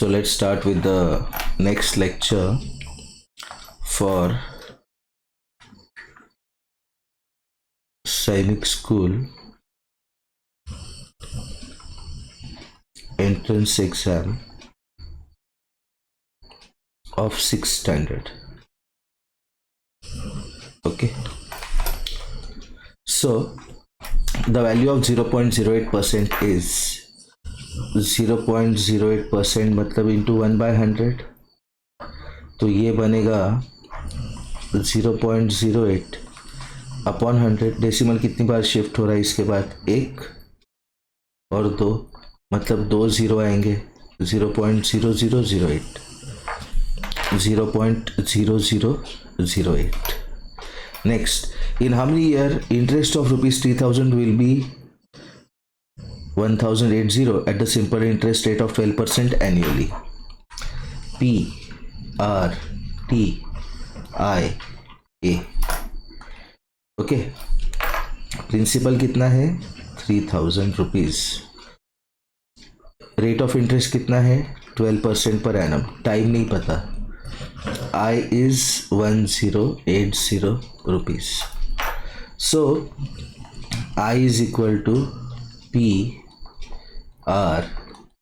So let's start with the next lecture for Sainik School entrance exam of 6th standard. Okay, so the value of 0.08% is 0.08% मतलब into 1/100, तो ये बनेगा 0.08 upon 100. Decimal कितनी बार shift हो रहा है इसके बाद? 1 और 2, मतलब 2 0 आएंगे. 0.0008 0.0008. Next, in how many year interest of rupees 3000 will be 1080 at the simple interest rate of 12% annually? P R T I A. Okay, principal कितना है? 3000 रुपीज. रेट ऑफ इंटरेस्ट कितना है? 12% पर एनम. टाइम नहीं पता. I is 1080 rupees. So I is equal to P R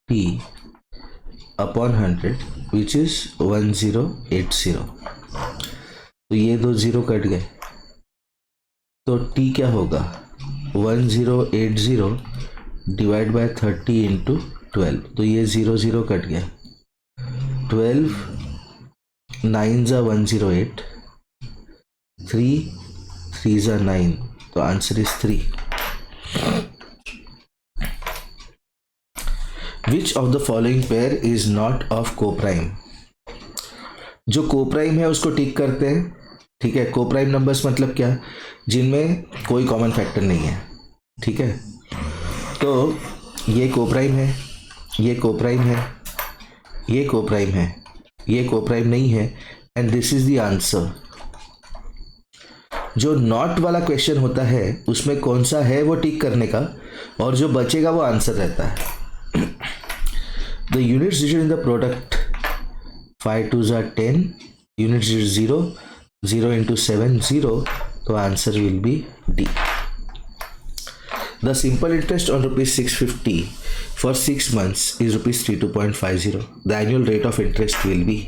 T upon 100 which is 1080. तो ये 2 0 cut गए, तो T क्या होगा? 1080 डिवाइड बाय 30 इंटू 12. तो ये 0 0 कट गया. 12 9s are 108, 3 3s are 9, तो answer is 3. Which of the following pair is not of coprime? जो कोप्राइम है उसको टिक करते हैं. ठीक है, कोप्राइम नंबर्स मतलब क्या? जिनमें कोई कॉमन फैक्टर नहीं है. ठीक है, तो ये कोप्राइम है, ये कोप्राइम है, ये कोप्राइम है, ये कोप्राइम नहीं है, and this is the answer. जो नॉट वाला क्वेश्चन होता है उसमें कौन सा है वो टिक करने का, और जो बचेगा वो आंसर रहता है. The units digit in the product 5 2s are 10, unit digit 0, 0 into 7 0, तो answer will be D. The simple interest on rupees 650 for 6 months is rupees 32.50. The annual rate of interest will be,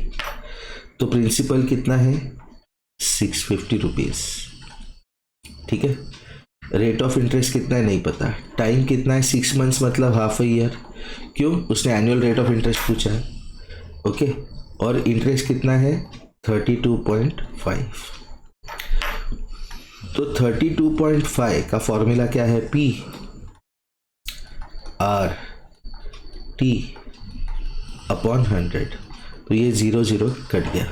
तो principal कितना है? 650 rupees. ठीक है, rate of interest कितना है नहीं पता. टाइम कितना है? 6 months मतलब हाफ अ ईयर. क्यों? उसने एनुअल रेट ऑफ इंटरेस्ट पूछा है. ओके, और इंटरेस्ट कितना है? 32.5. तो 32.5 का फॉर्मूला क्या है? P R T upon 100. तो ये 0 0 कट गया.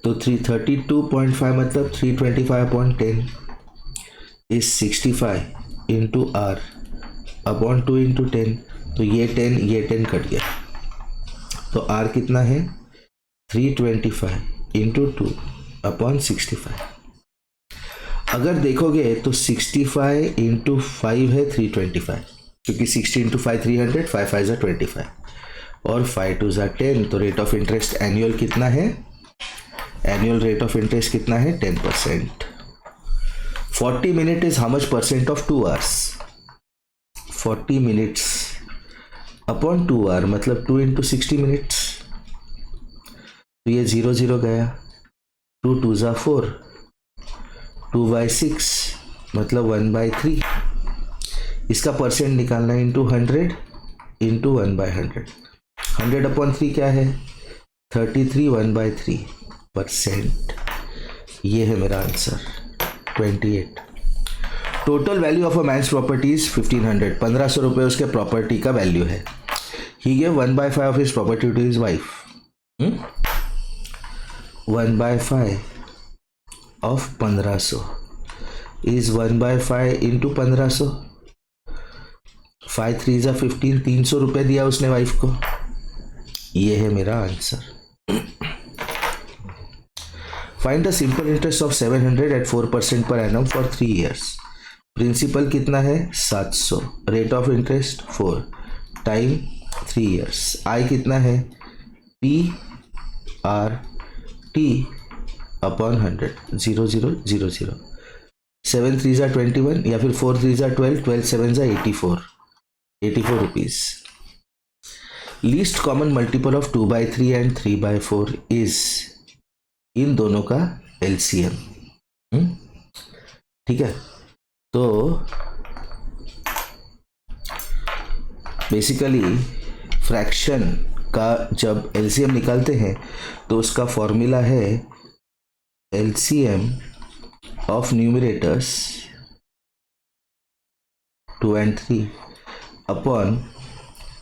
तो 332.5 मतलब 325 upon 10 is 65 into R upon 2 into 10. तो ये 10 कट गया. तो R कितना है? 325 इंटू 2 अपॉन 65. अगर देखोगे तो 65 इंटू 5 है 325, क्योंकि 60 इंटू 5 300, 5 5 are 25 और 5 2s are 10. तो रेट ऑफ इंटरेस्ट एनुअल कितना है? एनुअल रेट ऑफ इंटरेस्ट कितना है? 10%. 40 minute is how much percent of 2 hours? 40 minutes upon 2 hour मतलब 2 इंटू 60 मिनट्स. तो ये 0 0 गया. 2 2s are 4, 2/6 मतलब 1/3. इसका परसेंट निकालना है इंटू 100 इंटू 1/100. 100 अपॉन 3 क्या है? 33 1/3%. ये है मेरा answer 28. Total value of a man's property is 1500. 1500 रुपये उसके प्रॉपर्टी का वैल्यू है. He gave 1/5 of his property to his wife. 1/5 of 1500 is 1/5 into 1500. 5 3s are 15. 300 रुपये दिया उसने वाइफ को. ये है मेरा answer. Find the simple interest of 700 at 4% per annum for 3 years. Principal कितना है? 700. Rate of interest 4. Time 3 years। I कितना है, पी आर टी अपॉन 100, 0 0 0 0। 7 3 ज़ा 21 या फिर 4 3 ज़ा 12, 12 7 ज़ा 84 rupees. Least common multiple of 2/3 and 3/4 is, इन दोनों का एलसीएम। ठीक है, तो बेसिकली फ्रैक्शन का जब एलसीएम निकालते हैं तो उसका फॉर्मूला है LCM of numerators 2 and 3 upon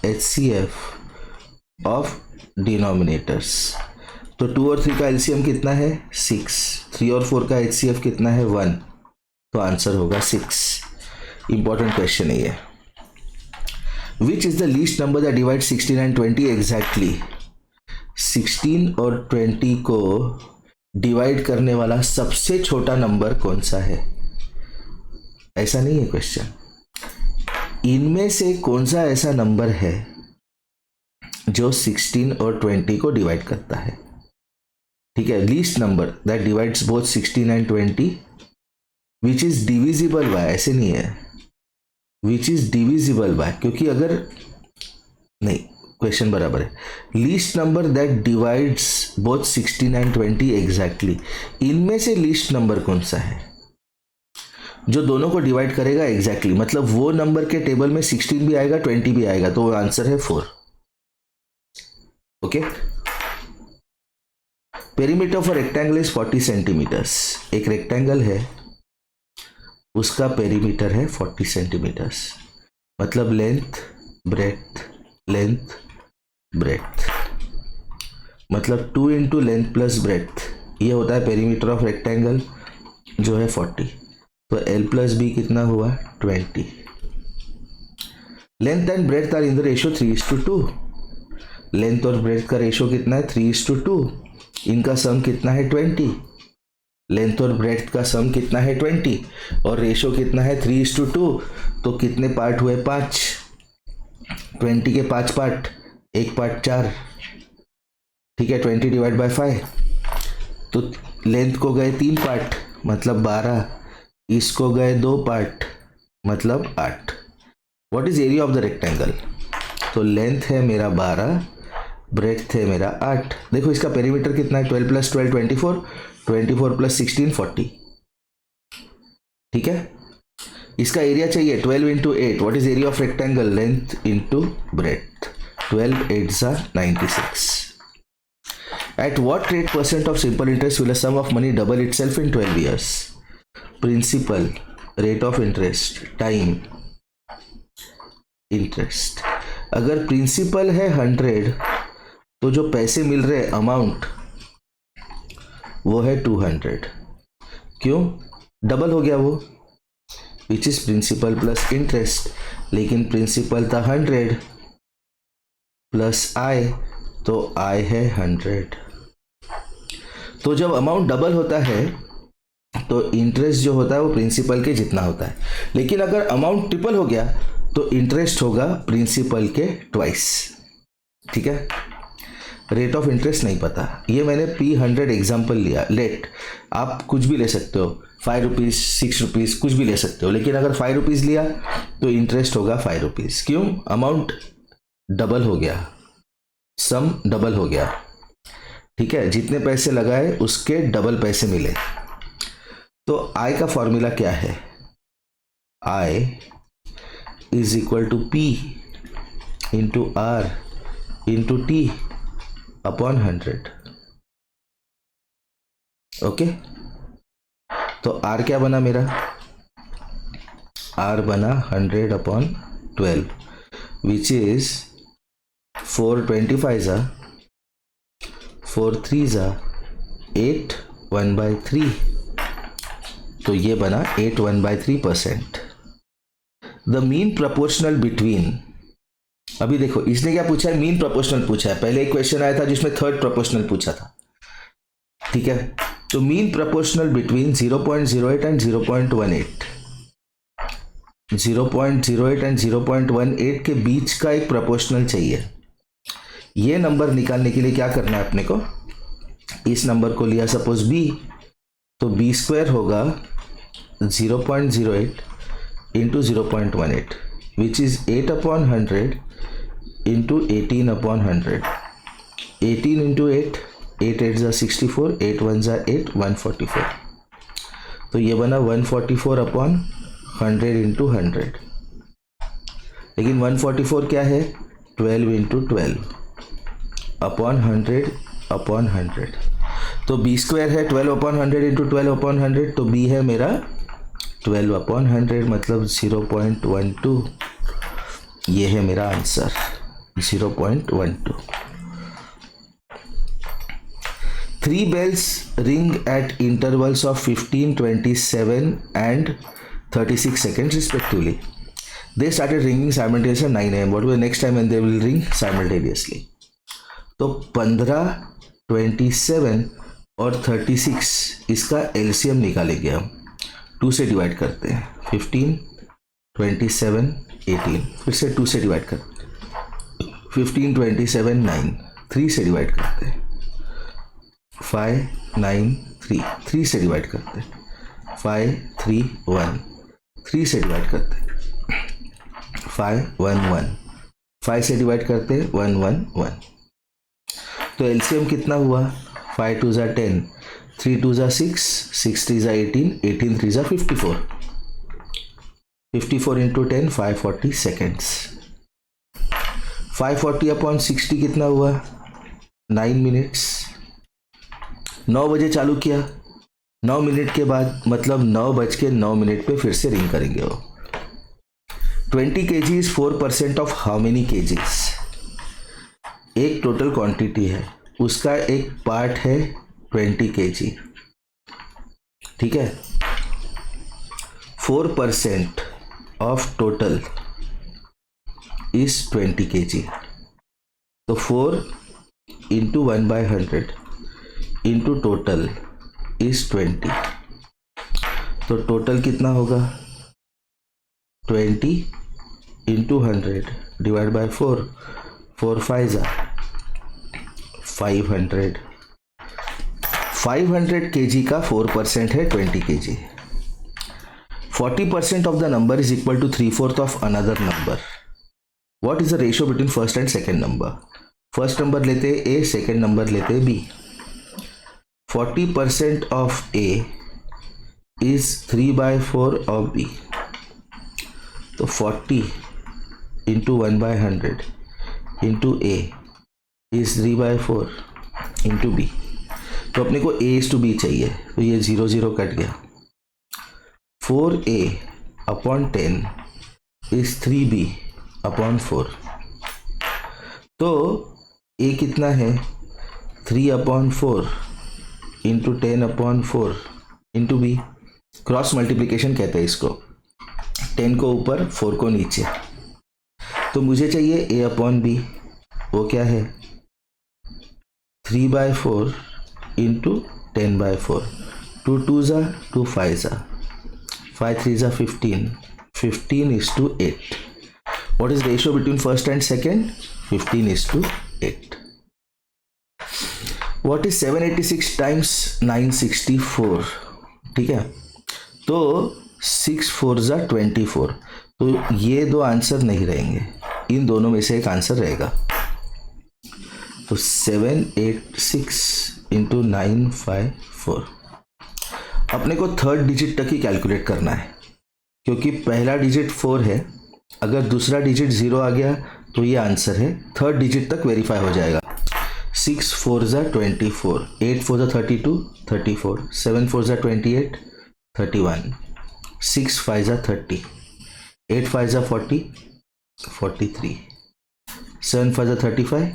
HCF of denominators. तो 2 और 3 का एलसीएम कितना है, 6। 3 और 4 का HCF कितना है, 1। तो आंसर होगा 6। इंपॉर्टेंट क्वेश्चन है ये। Which is the least number that divide 16 and 20 exactly. 16 और 20 को डिवाइड करने वाला सबसे छोटा नंबर कौन सा है, ऐसा नहीं है क्वेश्चन। इनमें से कौन सा ऐसा नंबर है जो 16 और 20 को डिवाइड करता है। ठीक है, least number that divides both 16 and 20 which is divisible by, ऐसे नहीं है विच इज डिविजिबल बाय, क्योंकि अगर नहीं, क्वेश्चन बराबर है। Least number that divides both 16 and 20 exactly, इनमें से लीस्ट नंबर कौन सा है जो दोनों को डिवाइड करेगा एग्जैक्टली, मतलब वो नंबर के टेबल में 16 भी आएगा 20 भी आएगा, तो आंसर है 4। Okay, perimeter of a rectangle is 40 centimetres. एक रेक्टेंगल है, उसका पेरीमीटर है 40 सेंटीमीटर्स, मतलब लेंथ ब्रेथ, मतलब 2 इंटू लेंथ प्लस ब्रेथ, ये होता है पेरीमीटर ऑफ रेक्टेंगल जो है 40। तो L प्लस बी कितना हुआ, 20। Length and breadth are in the ratio 3:2। Length और ब्रेथ का रेशियो कितना है, 3:2। इनका सम कितना है, 20। लेंथ और ब्रेथ का सम कितना है, 20, और रेशियो कितना है, 3:2। तो कितने पार्ट हुए, 5। 20 के 5 पार्ट, एक पार्ट 4। ठीक है, 20 डिवाइड बाय 5, तो लेंथ को गए 3 पार्ट मतलब 12, इसको गए 2 पार्ट मतलब 8। What is area of the rectangle. तो लेंथ है मेरा 12, ब्रेथ है मेरा 8। देखो इसका पेरीमीटर कितना है, 12 + 12 24, 24 + 16 40। ठीक है, इसका एरिया चाहिए 12 × 8। What is area of rectangle, length into breadth, 12 8 = 96। At what rate % of simple interest will a sum of money double itself in 12 years? Principal, rate of interest, time, interest। अगर principal है 100 तो जो पैसे मिल रहे amount वो है 200। क्यों, double हो गया वो, which is principal plus interest. लेकिन प्रिंसिपल था 100 प्लस आई, तो आई है 100। तो जब अमाउंट डबल होता है तो इंटरेस्ट जो होता है वो प्रिंसिपल के जितना होता है। लेकिन अगर अमाउंट ट्रिपल हो गया तो इंटरेस्ट होगा प्रिंसिपल के ट्वाइस। ठीक है, रेट ऑफ इंटरेस्ट नहीं पता, ये मैंने P100 एग्जाम्पल लिया। लेट आप कुछ भी ले सकते हो, 5 रुपीज़ 6 रुपीज़ कुछ भी ले सकते हो, लेकिन अगर 5 रुपीज़ लिया तो इंटरेस्ट होगा 5 रुपीज़। क्यों, अमाउंट डबल हो गया, सम डबल हो गया। ठीक है, जितने पैसे लगाए उसके डबल पैसे मिले। तो आई का फॉर्मूला क्या है, I is equal to P into R into T upon 100। Okay, तो R क्या बना मेरा, R बना 100 अपॉन 12 विच इज 425 ज़ा 4 3 ज़ा 8 1/3। तो ये बना 8 1/3%। द मीन प्रोपोर्शनल बिटवीन, अभी देखो इसने क्या पूछा है, मीन प्रोपोर्शनल पूछा है। पहले एक क्वेश्चन आया था जिसमें थर्ड प्रोपोर्शनल पूछा था। ठीक है, तो mean proportional between 0.08 and 0.18, 0.08 and 0.18 के बीच का एक प्रोपोर्शनल चाहिए। ये नंबर निकालने के लिए क्या करना है अपने को, इस नंबर को लिया सपोज b, तो b स्क्वायर होगा 0.08 into 0.18 which is 8/100 into 18/100. 18 into 8, 8 8 ज़ा 64, 8 1 ज़ा 8, 144. तो ये बना 144/100 इंटू 100. लेकिन 144 क्या है, 12 इंटू 12 अपॉन 100/100. तो b स्क्वायर है 12/100 इंटू 12/100, तो b है मेरा 12/100 मतलब 0.12. ये है मेरा answer 0.12. 3 bells ring at intervals of 15, 27 and 36 seconds respectively. They started ringing simultaneously at 9 am. What will the next time when they will ring simultaneously? तो 15, 27 और 36 इसका एलसीएम निकालेंगे हम. 2 से डिवाइड करते हैं. 15, 27, 18. फिर से 2 से डिवाइड करते हैं. 15, 27, 9. 3 से डिवाइड करते हैं. 5, 9, 3. 3 से डिवाइड करते हैं. 5, 3, 1. 3 से डिवाइड करते हैं. 5, 1, 1. 5 से डिवाइड करते हैं. 1, 1, 1. तो एलसीएम कितना हुआ, 5 2 ज़ा 10, 3 2 ज़ा 6, 6 3 ज़ा 18, 18 3 ज़ा 54. 54 इंटू 10 540 सेकेंड्स. 540/60 कितना हुआ, 9 मिनट्स. 9 बजे चालू किया, 9 मिनट के बाद मतलब 9:09 पे फिर से रिंग करेंगे वो. 20 kg is 4% of how many kgs. एक टोटल क्वांटिटी है, उसका एक पार्ट है 20 kg. ठीक है, 4% ऑफ टोटल इज 20 kg. तो 4 इंटू 1/100 इंटू टोटल इज 20. तो टोटल कितना होगा, 20 इंटू 100 डिवाइड बाय 4, 4 5 ज़ा 500. 500 kg का 4% है 20 kg. 40% of the number is equal to 3/4 of another number. What is the ratio between first and second number? First number लेते हैं A, second number लेते हैं B. 40% of A is 3/4 of B. तो 40 into 1/100 into A is 3/4 into B. तो अपने को A is to B चाहिए, तो ये 0 0 कट गया. 4A/10 is 3B/4. तो A कितना है, 3/4 into 10/4 into B. Cross multiplication कहते हैं इसको. 10 को ऊपर 4 को नीचे. तो मुझे चाहिए A/B. वो क्या है, 3/4 इंटू 10/4. 2 2 ज़ा 2 5 ज़ा 5 3 ज़ा 15. 15 is to 8. What is ratio between first and second? 15 is to 8. What is 786 times 964? ठीक है, तो 6 4 ज़ा 24. तो ये दो आंसर नहीं रहेंगे, इन दोनों में से एक आंसर रहेगा. तो 786 इंटू 954. अपने को थर्ड डिजिट तक ही कैलकुलेट करना है, क्योंकि पहला डिजिट 4 है. अगर दूसरा डिजिट 0 आ गया तो ये आंसर है. थर्ड डिजिट तक वेरीफाई हो जाएगा. 6 4 ज़ा 24, 8 4 ज़ा 32, 34, 7 4 ज़ा 28, 31, 6 5 ज़ा 30, 8 5 ज़ा 40, 43, 7 5 ज़ा 35,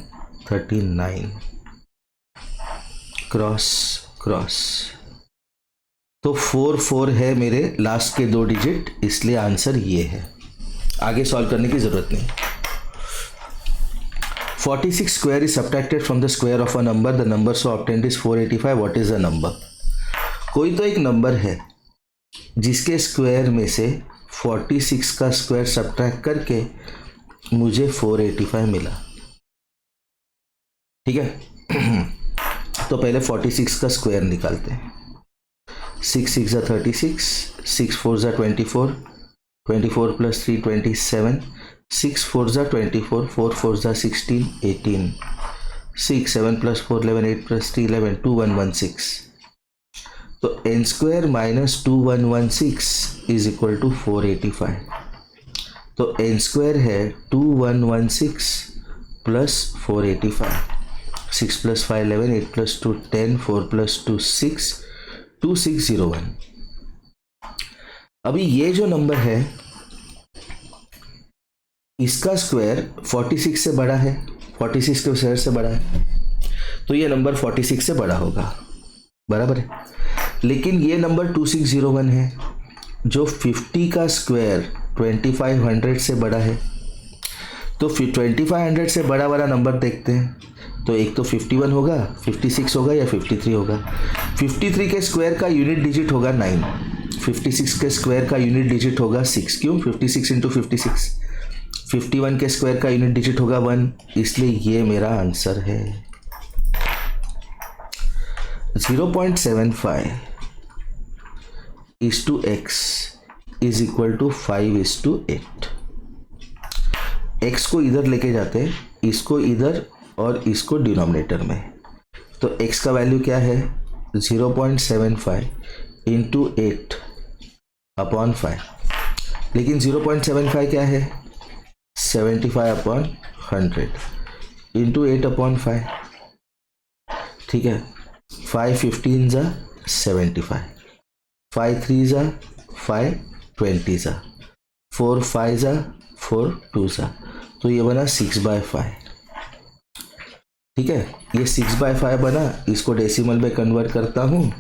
39. Cross cross. तो 4 4 है मेरे लास्ट के दो डिजिट, इसलिए आंसर ये है. आगे सॉल्व करने की जरूरत नहीं. 46 square is subtracted from the square of a number. The number so obtained is 485. What is the number? कोई तो एक नंबर है जिसके स्क्वायर में से 46 का स्क्वायर सब्ट्रैक्ट करके मुझे 485 मिला. ठीक है। तो पहले 46 का स्क्वायर निकालते हैं। 6 6 ज़ा 36, 6 4 ज़ा 24, 24 प्लस 3 27, 6 4 ज़ा 24, 4 4 ज़ा 16 18, 6 7 प्लस 4 11, 8 प्लस 3 11, 2116। तो n square minus 2116 is equal to 485। तो n स्क्वायर है 2116 प्लस 485। 6 plus 5 11, 8 plus 2 10, 4 plus 2 6, 2601। अभी ये जो नंबर है इसका स्क्वायर 46 से बड़ा है, 46 के स्क्वायर से बड़ा है, तो ये नंबर 46 से बड़ा होगा, बराबर है। लेकिन ये नंबर 2601 है जो 50 का स्क्वायर 2500 से बड़ा है। तो फिर 2500 से बड़ा वाला नंबर देखते हैं। तो एक तो 51 होगा, 56 होगा या 53 होगा। 53 के स्क्वायर का यूनिट डिजिट होगा 9, 56 के स्क्वायर का यूनिट डिजिट होगा 6। क्यों? 56 इंटू 56। 51 के स्क्वायर का यूनिट डिजिट होगा 1, इसलिए ये मेरा आंसर है। 0.75 is to x is equal to 5 is to 8। x को इधर लेके जाते हैं, इसको इधर और इसको डिनोमिनेटर में। तो x का वैल्यू क्या है? 0.75 इंटू 8 अपॉन 5। लेकिन 0.75 क्या है? 75 अपॉन 100 इंटू 8 अपॉन 5। ठीक है। 5 15 ज़ा 75, 5 3 ज़ा 5 20 ज़ा, 4 5 ज़ा 4 2 ज़ा, तो ये बना 6/5। ठीक है, ये 6/5 बना। इसको डेसिमल में कन्वर्ट करता हूँ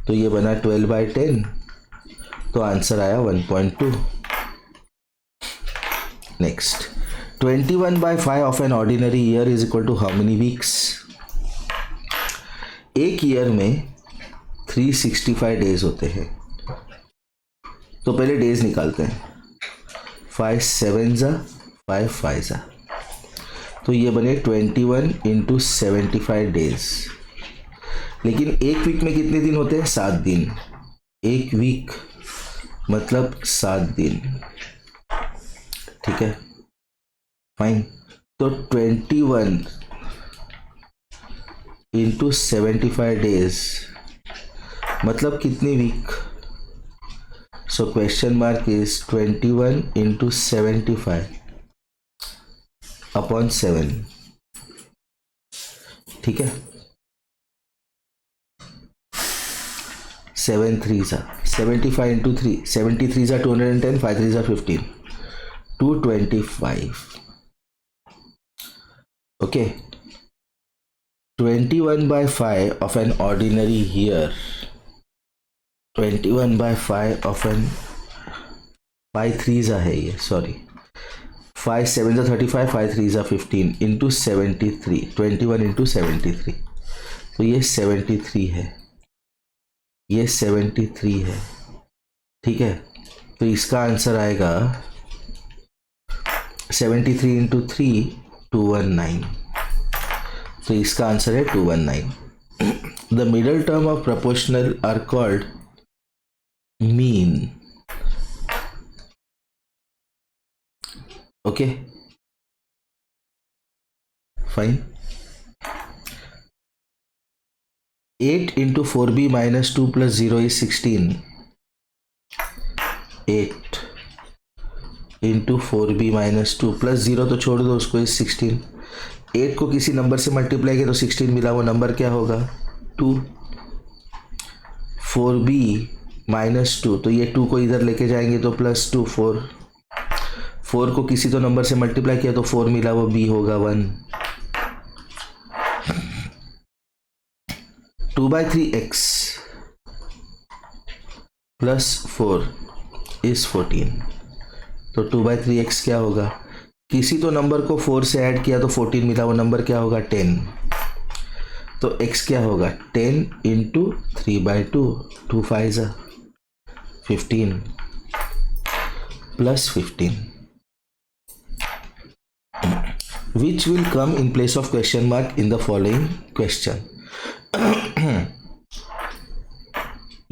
तो ये बना 12/10। तो आंसर आया 1.2। Next, 21/5 of an ordinary year is equal to how many weeks? एक ईयर में 365 डेज होते हैं। तो पहले डेज निकालते हैं। 5 7 ज़ा 5 5 ज़ा, तो ये बने 21 इंटू 75 डेज। लेकिन एक वीक में कितने दिन होते हैं? 7 दिन। एक वीक मतलब 7 दिन। ठीक है, फाइन। तो 21 इंटू 75 डेज मतलब कितनी week? So question mark is 21 into 75 upon 7। ठीक है, 7 3 ज़ा 75 इंटू 3, 73 ज़ा 210, 5 3 ज़ा 15, 225। Okay, 21/5 of an ordinary year, 21/5 of an 5 3 ज़ा है ये, सॉरी, 5 7 ज़ा 35, 5 3 ज़ा 15 इंटू 73, 21 इंटू 73। तो ये 73 है, ये 73 है। ठीक है, तो इसका आंसर आएगा 73 इंटू 3 219। तो इसका आंसर है 219। The middle term of proportional are called mean. Okay, fine. 8 into 4b minus 2 plus 0 is 16। 8 into 4b minus 2 plus 0 तो छोड़ दो, उसको इज 16। 8 को किसी नंबर से मल्टीप्लाई किया तो 16 मिला, वो नंबर क्या होगा? 2। 4b माइनस 2, तो ये 2 को इधर लेके जाएंगे तो प्लस 2 4। 4 को किसी तो नंबर से मल्टीप्लाई किया तो 4 मिला, वो b होगा 1। 2/3x plus 4 is 14। तो 2/3x क्या होगा? किसी तो नंबर को 4 से ऐड किया तो 14 मिला, वो नंबर क्या होगा? 10। तो x क्या होगा? 10 इंटू 3/2, 2 5 ज़ा 15 plus 15। Which will come in place of question mark in the following question.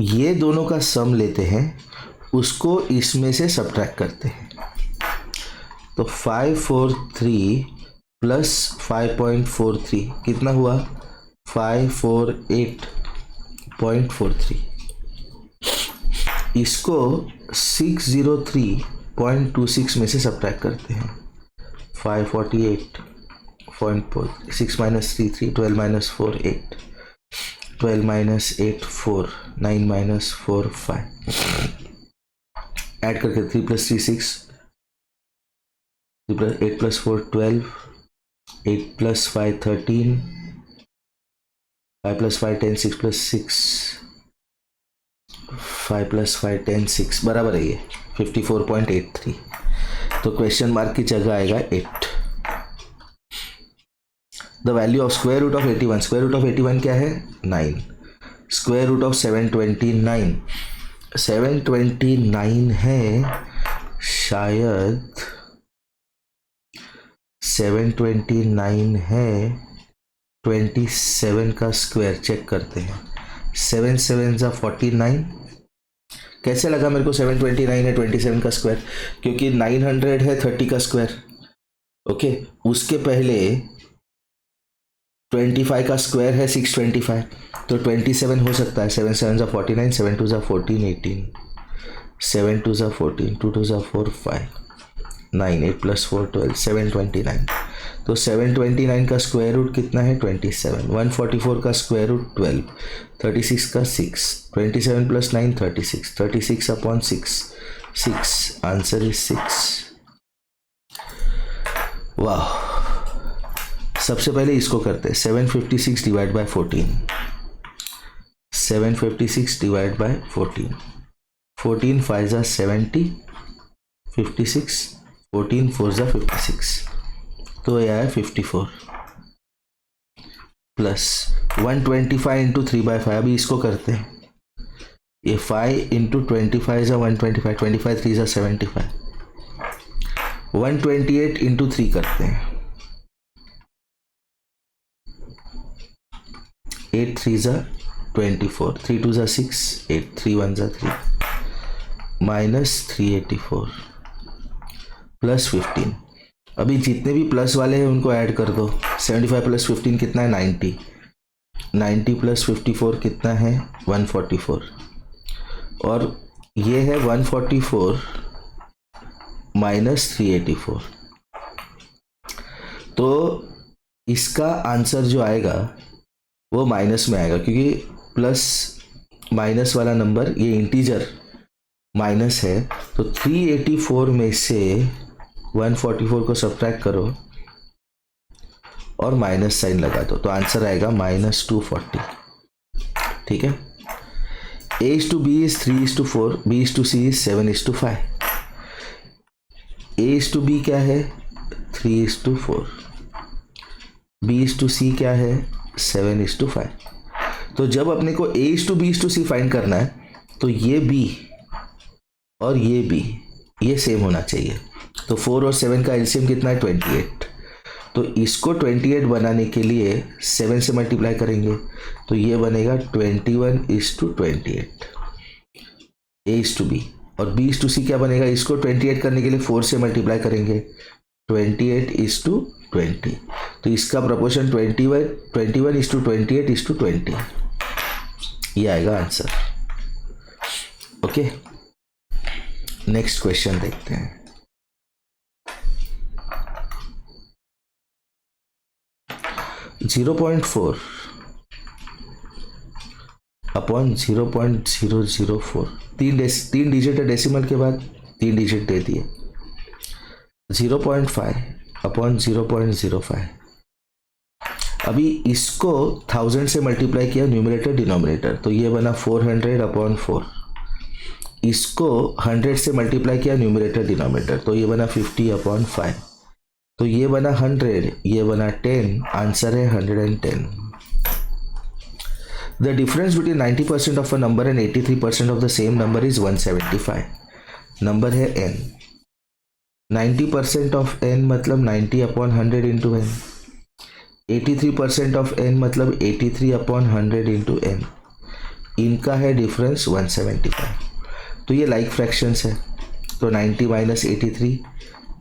ये दोनों का सम लेते हैं, उसको इसमें से सब्ट्रैक्ट करते हैं। तो 543 प्लस 5.43 कितना हुआ? 548.43। इसको 603.26 में से सब्ट्रैक्ट करते हैं। 548.4 6 minus 3 3 12 minus 4 8 12 minus 8 4 9 minus 4 5 add करके 3 plus 3 6 8 plus 4 12 8 plus 5 13 5 plus 5 10 6 plus 6 5 plus 5 10 6 बराबर है ये 54.83। तो क्वेश्चन मार्क की जगह आएगा 8। The value of square root of 81, square root of 81 क्या है? 9। स्क्वायर रूट ऑफ 729, 729 है शायद 729 है 27 का स्क्वायर। चेक करते हैं। 7 7 जा 49। कैसे लगा मेरे को 729 है 27 का स्क्वायर? क्योंकि 900 है 30 का स्क्वायर। ओके, उसके पहले 25 का स्क्वायर है 625, तो 27 हो सकता है। 7 7 जा 49, 7 2 जा 14 18, 7 2 जा 14, 2 2 जा 4 5 9 8 प्लस 4 12 729। तो 729 का स्क्वायर रूट कितना है? 27। 144 का स्क्वायर रूट 12, 36 का 6, 27 प्लस 9 36, 36 अपॉन 6 6। Answer is 6। वाह। सबसे पहले इसको करते हैं। 756 डिवाइड बाय 14, 756 डिवाइड बाय 14, 14 5 जा 70, 56, 14 4 जा 56, तो यह है 54 प्लस 125 इंटू 3/5। अभी इसको करते हैं। ये 5 इंटू 25 जा 125, 25 3 जा 75, 128 इंटू 3 करते हैं। 8 3 जा 24, 3 2 जा 6 8, 3 1 जा 3 माइनस 384 प्लस 15। अभी जितने भी प्लस वाले हैं उनको ऐड कर दो। 75 प्लस 15 कितना है? 90। 90 प्लस 54 कितना है? 144। और ये है 144 माइनस 384। तो इसका आंसर जो आएगा वो माइनस में आएगा, क्योंकि प्लस माइनस वाला नंबर ये इंटीजर माइनस है। तो 384 में से 144 को सब्ट्रैक्ट करो और माइनस साइन लगा दो, तो आंसर आएगा माइनस 240। ठीक है। A/B is 3:4, B/C is 7:5। A/B क्या है? 3:4। B/C क्या है? 7:5। तो जब अपने को A/B/C फाइंड करना है तो ये B और ये B ये सेम होना चाहिए। तो 4 और 7 का एलसीएम कितना है? 28। तो इसको 28 बनाने के लिए 7 से मल्टीप्लाई करेंगे, तो ये बनेगा 21:28 A/B। और B/C क्या बनेगा? इसको 28 करने के लिए 4 से मल्टीप्लाई करेंगे, 28:20। तो इसका प्रोपोर्शन 21:28:20 ये आएगा आंसर। ओके, नेक्स्ट क्वेश्चन देखते हैं। (0.4 अपॉन 0.004) तीन डिजिट है, डेसिमल के बाद 3 डिजिट दे दिए। 0.5 अपॉन 0.05। अभी इसको 1000 से मल्टीप्लाई किया न्यूमरेटर डिनोमिनेटर, तो ये बना 400 अपॉन 4। इसको 100 से मल्टीप्लाई किया न्यूमरेटर डिनोमिनेटर, तो ये बना 50 अपॉन 5। तो ये बना 100, ये बना 10। आंसर है 110। The difference between 90% of a number and 83% of the same number is 175। Number है n। 90% ऑफ n मतलब 90 upon 100 into n। 83% of n मतलब 83 अपॉन 100 इंटू n। इनका है डिफरेंस 175। तो ये लाइक फ्रैक्शंस है, तो 90 माइनस 83,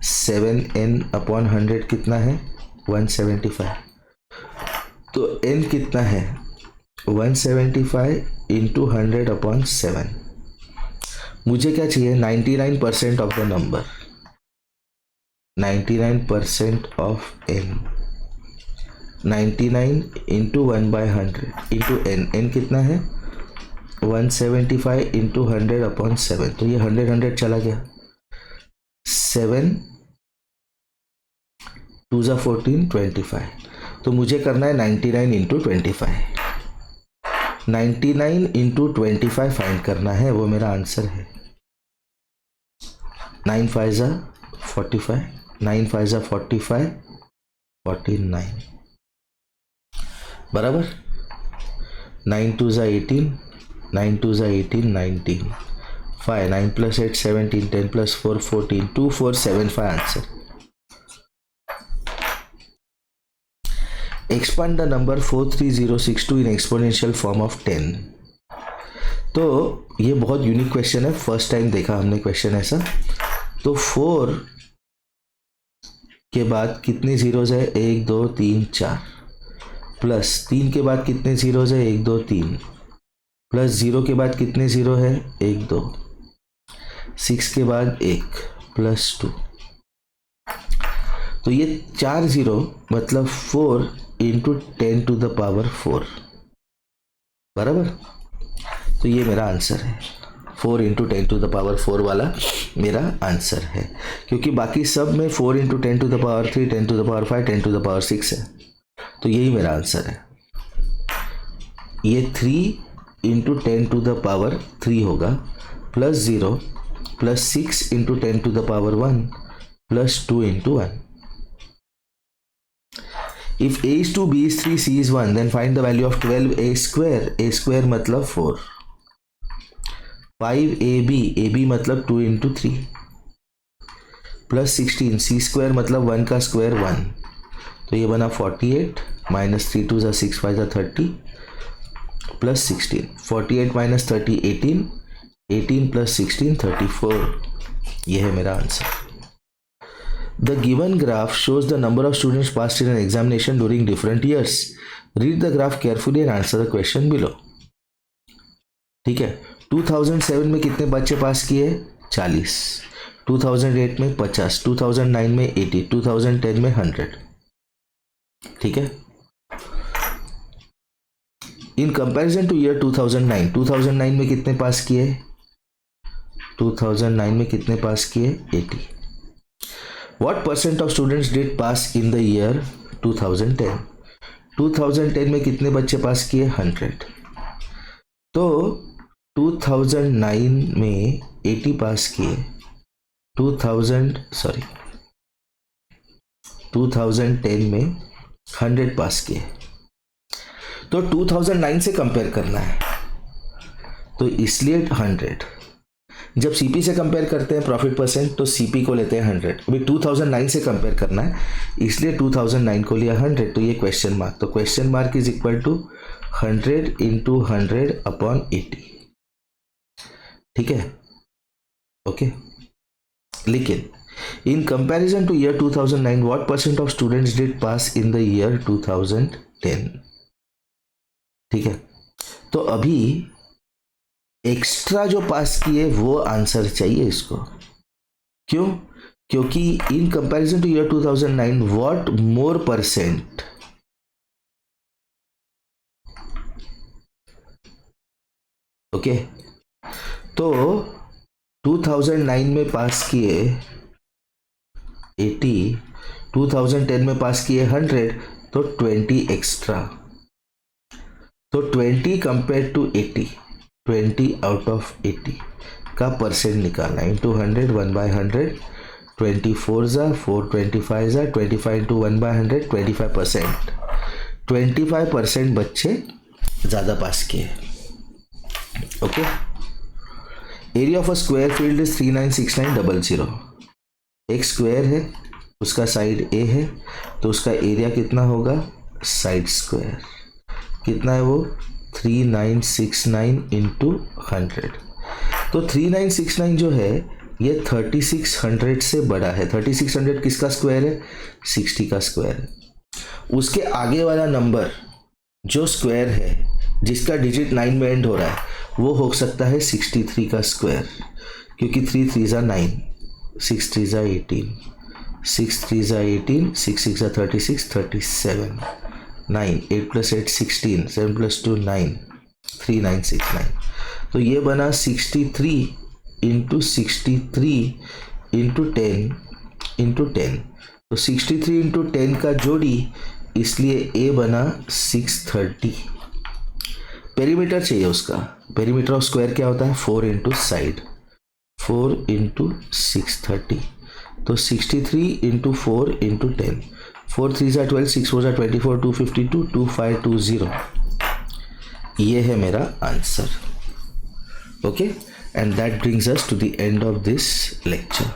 7n अपॉन 100 कितना है 175। तो n कितना है 175 इंटू 100 अपॉन 7। मुझे क्या चाहिए 99% of the number, 99% of n। 99 into 1/100 into n कितना है 175 इंटू 100 अपॉन 7। तो ये 100 चला गया, 7 2 ज़ा 14 25। तो मुझे करना है 99 इंटू 25। 99 इंटू 25 फाइंड करना है, वो मेरा आंसर है। 9 5 ज़ा 45, 9 5 ज़ा 45, 49 बराबर। 9 2 ज़ा 18, 9 2 ज़ा 18, 19, 5 9 plus 8 17, 10 plus 4 14, 2475 answer. Expand the number 43062 in exponential form of 10। तो ये बहुत यूनिक क्वेश्चन है, फर्स्ट टाइम देखा हमने क्वेश्चन ऐसा। तो 4 के बाद कितने जीरोज है 1 2 3 4, प्लस 3 के बाद कितने जीरोज है 1 2 3, प्लस 0 के बाद कितने जीरो है 1 2, 6 के बाद 1 प्लस 2। तो ये 4 जीरो मतलब 4 इंटू 10 टू द पावर 4 बराबर। तो ये मेरा आंसर है, 4 इंटू 10 टू द पावर 4 वाला मेरा आंसर है, क्योंकि बाकी सब में 4 into 10 to the power 3, 10 to the power 5, 10 to the power 6 है। तो यही मेरा आंसर है। ये 3 इंटू 10 टू द पावर 3 होगा, plus 0 plus 6 into 10 to the power 1 plus 2 into 1। If a is 2, b is 3, c is 1, then find the value of 12a square। a square मतलब 4, 5ab मतलब 2 into 3, plus 16 c square मतलब 1 का square 1। तो ये बना 48 minus 3 2 ज़ा 6 5 ज़ा 30 plus 16, 48 minus 30 18, 18 plus 16 34। ये है मेरा answer. The given graph shows the number of students passed in an examination during different years. Read the graph carefully and answer the question below। ठीक है, 2007 में कितने बच्चे पास किए 40, 2008 में 50, 2009 में 80, 2010 में 100। ठीक है, इन कंपैरिजन टू ईयर 2009, 2009 में कितने पास किए 2009 में कितने पास किए 80। What percent of students did pass in the year 2010? 2010 में कितने बच्चे पास किए 100। तो 2009 में 80 पास किए, 2010 में 100 पास किए। तो 2009 से कंपेयर करना है, तो इसलिए 100। जब सीपी से कंपेयर करते हैं प्रॉफिट परसेंट तो सीपी को लेते हैं 100। अभी 2009 से कंपेयर करना है इसलिए 2009 को लिया 100। तो ये क्वेश्चन मार्क, तो question mark is equal to 100 into 100 upon 80। ठीक है, ओके। लेकिन in comparison to year 2009 what percent of students did pass in the year 2010। ठीक है, तो अभी एक्स्ट्रा जो पास किए वो आंसर चाहिए इसको। क्यों? क्योंकि इन comparison to year 2009 what more percent, okay. तो 2009 में पास किए 80, 2010 में पास किए 100, तो 20 एक्स्ट्रा। तो 20 कंपेयर टू 80, 20 आउट ऑफ 80 का परसेंट निकालना, इंटू 100 1/100, 24 ज़ा 4 25 ज़ा 25 इंटू 1/100 25%। 25% बच्चे ज़्यादा पास किए। Okay, area of a square field is 396900। एक स्क्वायर है, उसका साइड ए है, तो उसका एरिया कितना होगा, साइड स्क्वायर कितना है वो 3969 इंटू 100। तो 3969 जो है ये 3600 से बड़ा है। 3600 किसका स्क्वायर है, 60 का स्क्वायर है। उसके आगे वाला नंबर जो स्क्वायर है जिसका डिजिट 9 में एंड हो रहा है वो हो सकता है 63 का स्क्वायर, क्योंकि 3 3 ज़ा 9, 6 3 ज़ा 18, 6 3 ज़ा 18, 6 6 ज़ा 36, 37, 9, 8 + 8 16, 7 + 2 9, 3969। तो ये बना 63 इंटू 63 इंटू 10 इंटू 10। तो 63 इंटू 10 का जोड़ी, इसलिए ए बना 630। पेरीमीटर चाहिए उसका, पेरीमीटर ऑफ स्क्वायर क्या होता है 4 इंटू साइड, 4 इंटू 630। तो 63 इंटू 4 इंटू 10, 4 3 ज़ा 12, 6 4 ज़ा 24, 252, 2520। ये है मेरा answer. Okay, and that brings us to the end of this lecture.